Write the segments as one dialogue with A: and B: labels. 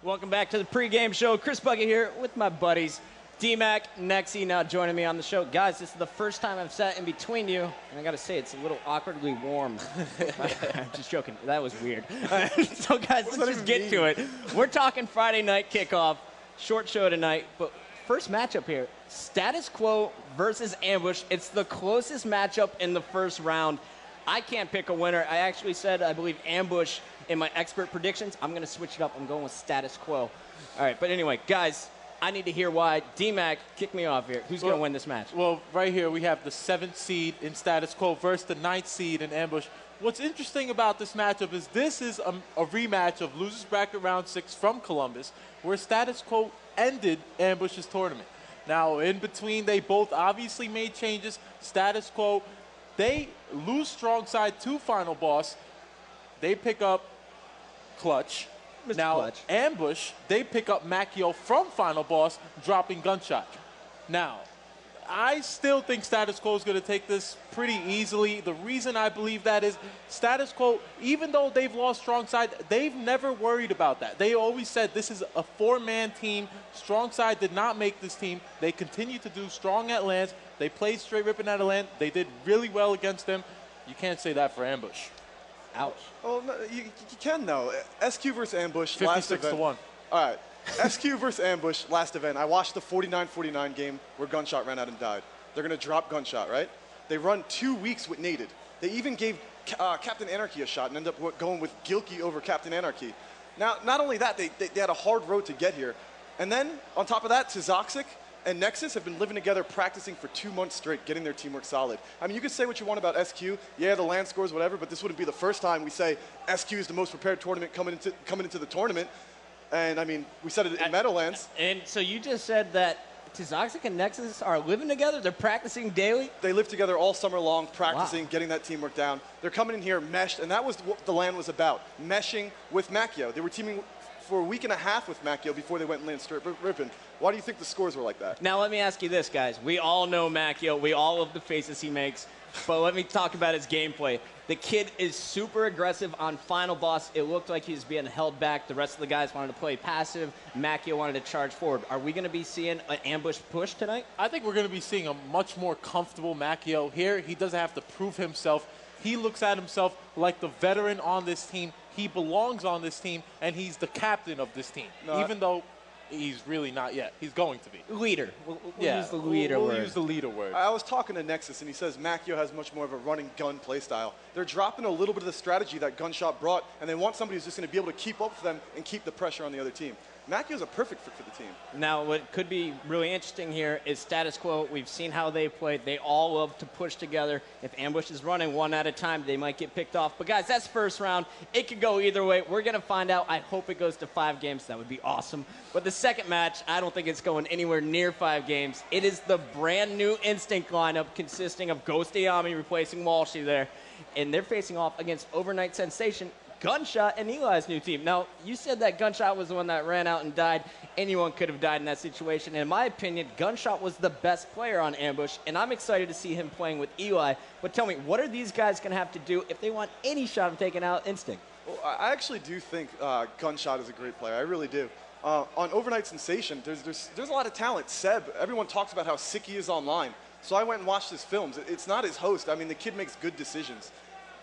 A: Welcome back to the pregame show. Chris Bucket here with my buddies, D-Mac, Nexy, now joining me on the show. Guys, this is the first time I've sat in between you, and I got to say, it's a little awkwardly warm. I'm just joking. That was weird. So, guys, let's just get to it. We're talking Friday night kickoff. Short show tonight, but first matchup here, Status Quo versus Ambush. It's the closest matchup in the first round. I can't pick a winner. I actually said, I believe, Ambush in my expert predictions. I'm going to switch it up. I'm going with Status Quo. All right, but anyway, guys, I need to hear why. D-Mac, kick me off here. Who's going to win this match?
B: Well, right here we have the 7th seed in Status Quo versus the 9th seed in Ambush. What's interesting about this matchup is this is a rematch of Losers Bracket Round 6 from Columbus, where Status Quo ended Ambush's tournament. Now, in between, they both obviously made changes. Status Quo, they lose strong side to Final Boss. They pick up Clutch.
A: Mr.
B: Now,
A: Clutch.
B: Ambush, they pick up Macchio from Final Boss, dropping Gunshot. Now, I still think Status Quo is going to take this pretty easily. The reason I believe that is Status Quo, even though they've lost strong side, they've never worried about that. They always said this is a 4-man team. Strong side did not make this team. They continue to do strong at lands. They played straight Rippin at a land. They did really well against them. You can't say that for Ambush.
A: Ouch.
C: Well, no, you can, though. SQ versus Ambush, last event.
B: 56-1.
C: All right. SQ versus Ambush, last event. I watched the 49-49 game where Gunshot ran out and died. They're going to drop Gunshot, right? They run 2 weeks with Naded. They even gave Captain Anarchy a shot and ended up going with Gilkey over Captain Anarchy. Now, not only that, they had a hard road to get here. And then, on top of that, Tzoxic and Nexus have been living together, practicing for 2 months straight, getting their teamwork solid. I mean, you could say what you want about SQ. Yeah, the land scores, whatever, but this wouldn't be the first time we say SQ is the most prepared tournament coming into the tournament. And, I mean, we said it in Meadowlands.
A: And so you just said that Tzoxic and Nexus are living together? They're practicing daily?
C: They live together all summer long, practicing, getting that teamwork down. They're coming in here meshed, and that was what the land was about, meshing with Macchio. They were teaming for a week and a half with Macchio before they went and landed straight Rippin. Why do you think the scores were like that?
A: Now, let me ask you this, guys. We all know Macchio. We all love the faces he makes. But let me talk about his gameplay. The kid is super aggressive on Final Boss. It looked like he was being held back. The rest of the guys wanted to play passive. Macchio wanted to charge forward. Are we going to be seeing an ambush push tonight?
B: I think we're going to be seeing a much more comfortable Macchio here. He doesn't have to prove himself. He looks at himself like the veteran on this team. He belongs on this team, and he's the captain of this team, even though he's really not yet. He's going to be.
A: Leader. We'll use the leader word.
B: We'll use the leader word.
C: I was talking to Nexus, and he says Macchio has much more of a running gun playstyle. They're dropping a little bit of the strategy that Gunshot brought, and they want somebody who's just going to be able to keep up with them and keep the pressure on the other team. Macchio's a perfect fit for the team.
A: Now, what could be really interesting here is Status Quo. We've seen how they played. They all love to push together. If Ambush is running one at a time, they might get picked off. But, guys, that's first round. It could go either way. We're going to find out. I hope it goes to 5 games. That would be awesome. But the second match, I don't think it's going anywhere near 5 games. It is the brand-new Instinct lineup consisting of Ghostayame replacing Walshy there. And they're facing off against Overnight Sensation, Gunshot, and Eli's new team. Now, you said that Gunshot was the one that ran out and died. Anyone could have died in that situation. In my opinion, Gunshot was the best player on Ambush, and I'm excited to see him playing with Eli. But tell me, what are these guys going to have to do if they want any shot of taking out Instinct?
C: Well, I actually do think Gunshot is a great player. I really do. On Overnight Sensation, there's a lot of talent. Seb, everyone talks about how sick he is online. So I went and watched his films. It's not his host. I mean, the kid makes good decisions.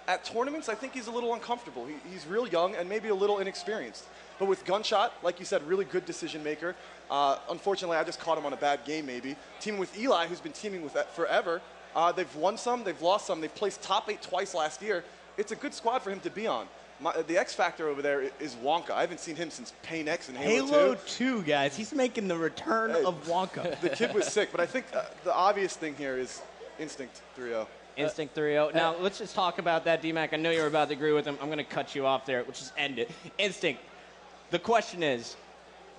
C: At tournaments, I think he's a little uncomfortable. He's real young and maybe a little inexperienced. But with Gunshot, like you said, really good decision maker. Unfortunately, I just caught him on a bad game maybe. Teaming with Eli, who's been teaming with that forever. They've won some, they've lost some. They've placed top 8 twice last year. It's a good squad for him to be on. The X Factor over there is Wonka. I haven't seen him since Pain X and Halo
A: 2, guys. He's making the return of Wonka.
C: The kid was sick, but I think the obvious thing here is Instinct 3-0.
A: Instinct 3-0. Now, let's just talk about that, D-Mac. I know you were about to agree with him. I'm going to cut you off there. We'll just end it. Instinct. The question is,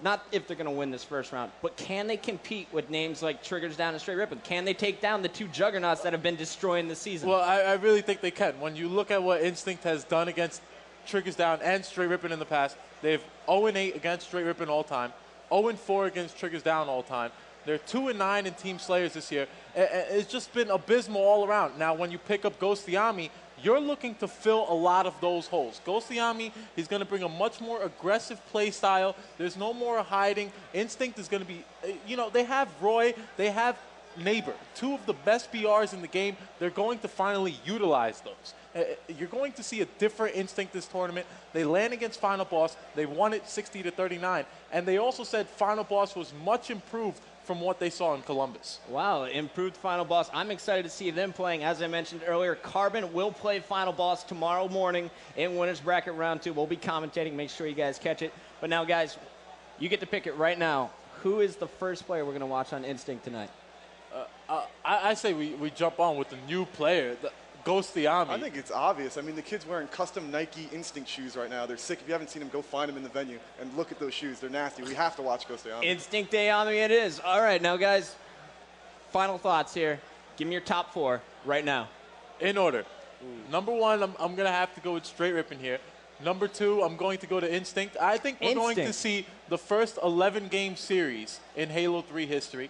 A: not if they're going to win this first round, but can they compete with names like Triggers Down and Straight Rippin? Can they take down the 2 juggernauts that have been destroying the season?
B: Well, I really think they can. When you look at what Instinct has done against Triggers Down and Straight Rippin in the past, they've 0-8 against Straight Rippin all time, 0-4 against Triggers Down all time. They're 2-9 in Team Slayers this year. It's just been abysmal all around. Now, when you pick up Ghostayame, you're looking to fill a lot of those holes. Ghostayame, he's going to bring a much more aggressive play style. There's no more hiding. Instinct is going to be, you know, they have Roy, they have Neighbor, two of the best BRs in the game. They're going to finally utilize those. You're going to see a different Instinct this tournament. They land against Final Boss. They won it 60-39. And they also said Final Boss was much improved from what they saw in Columbus.
A: Wow, improved Final Boss. I'm excited to see them playing. As I mentioned earlier, Carbon will play Final Boss tomorrow morning in Winners Bracket Round 2. We'll be commentating. Make sure you guys catch it. But now, guys, you get to pick it right now. Who is the first player we're going to watch on Instinct tonight?
B: I say we jump on with the new player, Ghostayame.
C: I think it's obvious. I mean, the kid's wearing custom Nike Instinct shoes right now. They're sick. If you haven't seen them, go find them in the venue and look at those shoes. They're nasty. We have to watch Ghostayame.
A: Instinct Ayami it is. All right, now, guys, final thoughts here. Give me your top 4 right now.
B: In order. Number 1, I'm going to have to go with Straight Rippin here. Number 2, I'm going to go to Instinct. I think we're going to see the first 11-game series in Halo 3 history.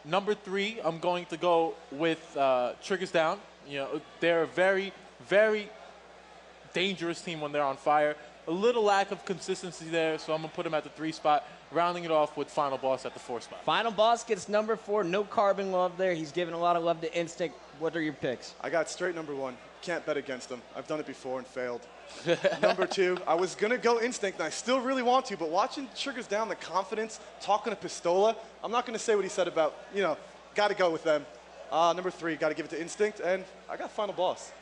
B: Number 3, I'm going to go with Triggers Down. You know, they're a very, very dangerous team when they're on fire. A little lack of consistency there, so I'm going to put them at the 3 spot, rounding it off with Final Boss at the 4 spot.
A: Final Boss gets number 4. No Carbon love there. He's giving a lot of love to Instinct. What are your picks?
C: I got straight number 1. Can't bet against them. I've done it before and failed. Number 2, I was going to go Instinct, and I still really want to, but watching Triggers Down, the confidence, talking to Pistola, I'm not going to say what he said about, you know, got to go with them. Number 3, got to give it to Instinct, and I got Final Boss.